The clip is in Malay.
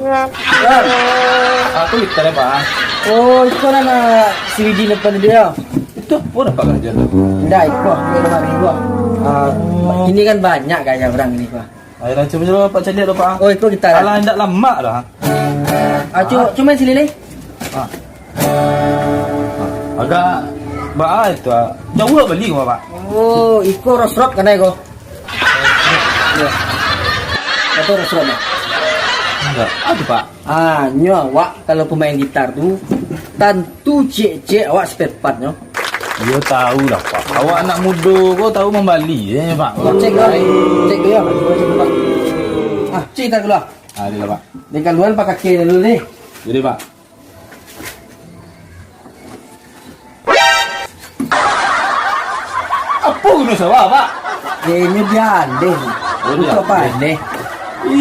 Yan. Aku gitar ya Pak. Oh, ikaw na CD na pala dia. Itu pun apa kerja tuh? Enggak, ikaw. Meron kami gua. Ini kan banyak kayaknya orang ini, Pak. Ayolah coba Pak cari dulu Pak. Oh, ikaw gitar. Alah tidak lama dah. Cuma sini nih. Agak itu jauh lah beli kau Pak. Oh, ikaw rosrot kan ikaw. Iya. Itu rosrot. Enggak. Aduh Pak. Nyo, awak kalau pemain gitar tuh tentu cek awak spare part nyo. Dia tahu lah Pak. Awak anak muda kau tahu membali ya Pak. Cek lah. Cek dia. Cek dulu. Ada lah Pak. Dengan luar pakai kaki dulu nih. Jadi Pak. Apa guna sawah Pak? Ini dia andeh. Oh, dia Itu apa andeh. andeh?